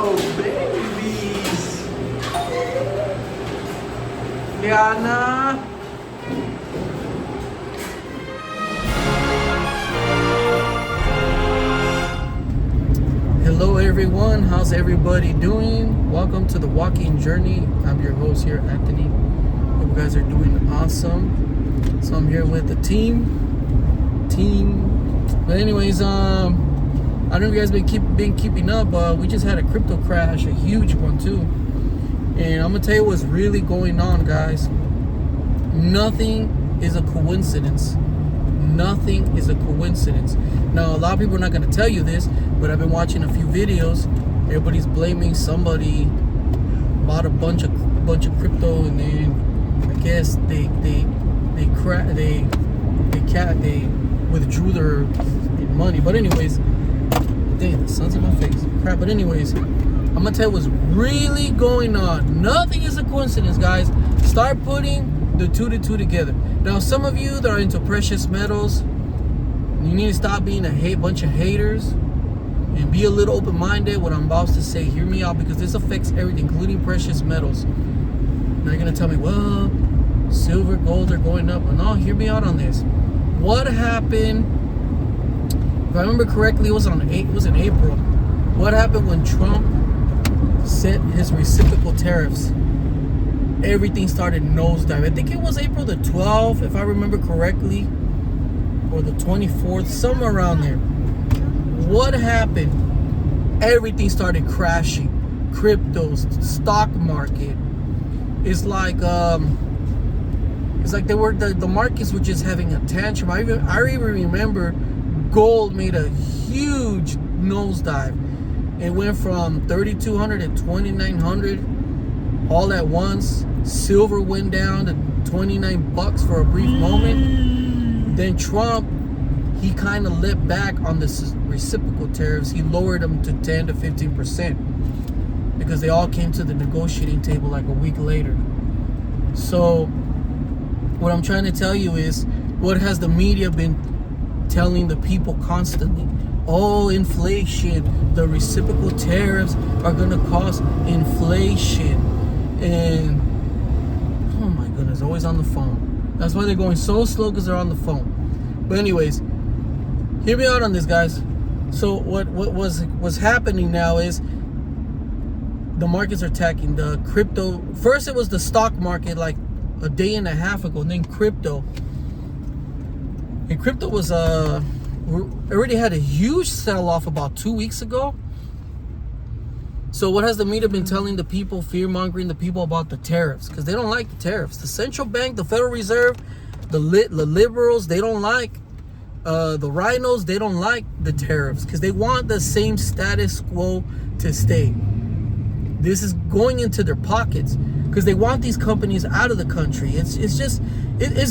Oh, babies. Liana. Hello everyone, how's everybody doing? Welcome to the walking journey. I'm your host here, Anthony. Hope you guys are doing awesome. So I'm here with the team. But anyways, I don't know if you guys been keeping up, but we just had a crypto crash, a huge one too. And I'm gonna tell you what's really going on, guys. Nothing is a coincidence. Nothing is a coincidence. Now, a lot of people are not gonna tell you this, but I've been watching a few videos. Everybody's blaming somebody bought a bunch of crypto, and then I guess they withdrew their money. But anyways, dang, the sun's in my face. Crap. But anyways, I'm gonna tell you what's really going on. Nothing is a coincidence, guys. Start putting the two together. Now, some of you that are into precious metals, you need to stop being a bunch of haters and be a little open-minded. What I'm about to say, hear me out, because this affects everything, including precious metals. Now you're gonna tell me, well, silver, gold are going up. Well, no, hear me out on this. What happened? If I remember correctly, it was in April. What happened when Trump set his reciprocal tariffs? Everything started nosedive. I think it was April the 12th, if I remember correctly, or the 24th, somewhere around there. What happened? Everything started crashing. Cryptos, stock market. It's like the markets were just having a tantrum. I even remember gold made a huge nosedive. It went from 3,200 to 2,900 all at once. Silver went down to $29 for a brief moment. Then Trump, he kind of let back on the reciprocal tariffs. He lowered them to 10 to 15% because they all came to the negotiating table like a week later. So what I'm trying to tell you is, what has the media been telling the people constantly? Oh, inflation, the reciprocal tariffs are going to cause inflation. And oh my goodness, always on the phone. That's why they're going so slow, because they're on the phone. But anyways, hear me out on this, guys. So what's happening now is the markets are attacking the crypto. First it was the stock market like a day and a half ago, and then crypto. And crypto was already had a huge sell-off about 2 weeks ago. So what has the media been telling the people, fear-mongering the people about the tariffs? Because they don't like the tariffs. The central bank, the Federal Reserve, the liberals, they don't like, the rhinos, they don't like the tariffs because they want the same status quo to stay. This is going into their pockets because they want these companies out of the country. It's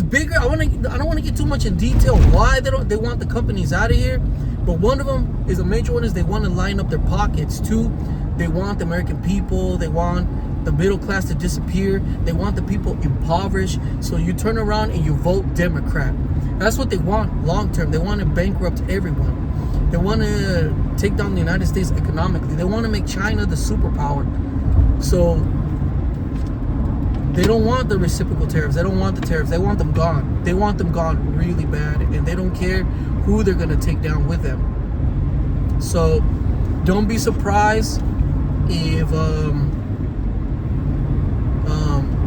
bigger. I don't want to get too much in detail why they want the companies out of here, but one of them is a major one is they want to line up their pockets. Two, they want the American people, they want the middle class to disappear, they want the people impoverished, so you turn around and you vote Democrat. That's what they want long term. They want to bankrupt everyone. They want to take down the United States economically. They want to make China the superpower. So they don't want the reciprocal tariffs. They don't want the tariffs. They want them gone. They want them gone really bad, and they don't care who they're going to take down with them. So don't be surprised if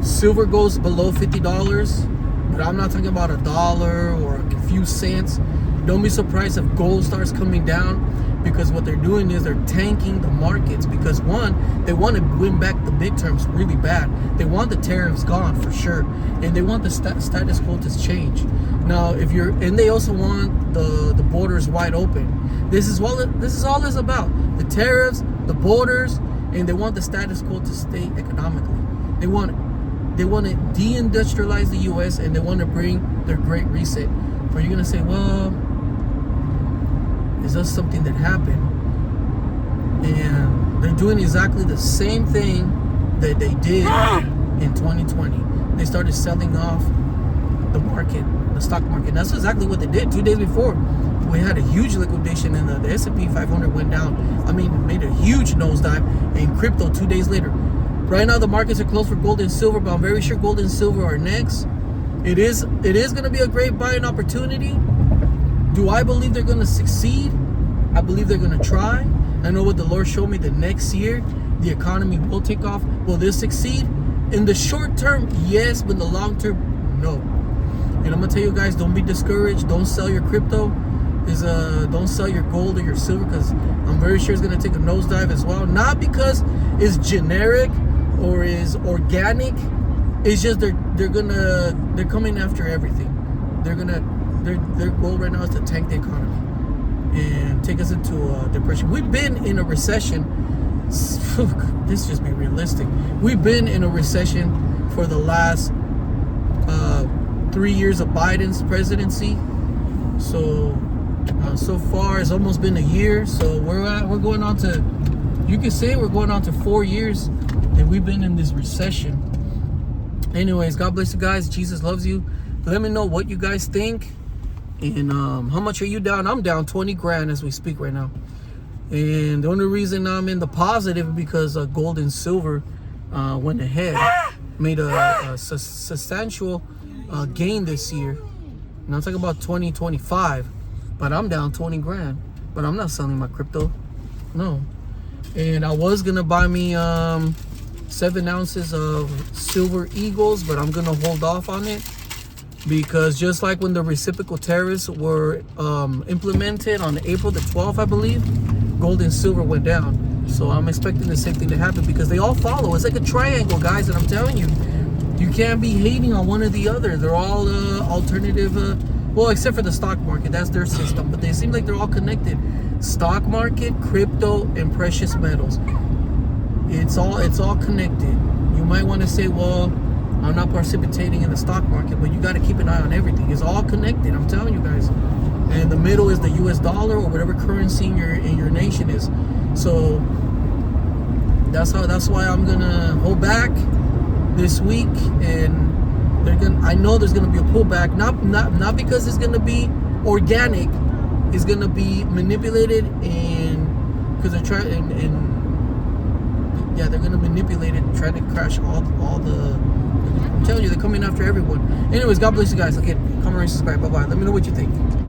silver goes below $50, but I'm not talking about $1 or a few cents. Don't be surprised if gold starts coming down, because what they're doing is they're tanking the markets. Because one, they want to win back the midterms really bad. They want the tariffs gone for sure, and they want the status quo to change. Now, and they also want the borders wide open. This is all it's about: the tariffs, the borders, and they want the status quo to stay economically. They want to deindustrialize the U.S. and they want to bring their Great Reset. But you're gonna say, well, is that something that happened? And they're doing exactly the same thing that they did in 2020. They started selling off the market, the stock market. And that's exactly what they did 2 days before. we had a huge liquidation, and the S&P 500 went down. I mean, made a huge nosedive, and crypto 2 days later. Right now, the markets are closed for gold and silver, but I'm very sure gold and silver are next. It is going to be a great buying opportunity. Do I believe they're going to succeed? I believe they're going to try. I know what the Lord showed me, the next year, the economy will take off. Will this succeed? In the short term, yes, but in the long term, no. And I'm going to tell you guys, don't be discouraged. Don't sell your crypto. Don't sell your gold or your silver, because I'm very sure it's going to take a nosedive as well. Not because it's generic or is organic. It's just they're coming after everything. Their goal right now is to tank the economy and take us into a depression. We've been in a recession. Let's just be realistic. We've been in a recession for the last 3 years of Biden's presidency. So far it's almost been a year. So we're going on to, you can say we're going on to 4 years, and we've been in this recession. Anyways, God bless you guys. Jesus loves you. Let me know what you guys think, and how much are you down? I'm down 20 grand as we speak right now. And the only reason I'm in the positive is because gold and silver went ahead, made a substantial gain this year. And I'm talking about 2025, but I'm down 20 grand. But I'm not selling my crypto, no. And I was gonna buy me 7 ounces of silver eagles, but I'm gonna hold off on it, because just like when the reciprocal tariffs were implemented on April the 12th, I believe, gold and silver went down. So I'm expecting the same thing to happen, because they all follow. It's like a triangle, guys, and I'm telling you, you can't be hating on one or the other. They're all alternative, well, except for the stock market. That's their system, but they seem like they're all connected. Stock market, crypto, and precious metals. It's all connected. You might want to say, well, I'm not participating in the stock market, but you got to keep an eye on everything. It's all connected, I'm telling you guys. And the middle is the US dollar, or whatever currency in your nation is. So that's why I'm gonna hold back this week, and I know there's gonna be a pullback, not because it's gonna be organic. It's gonna be manipulated, and because they're trying, they're gonna manipulate it and try to crash all the. I'm telling you, they're coming after everyone. Anyways, God bless you guys. Again, comment, rate, subscribe. Bye bye. Let me know what you think.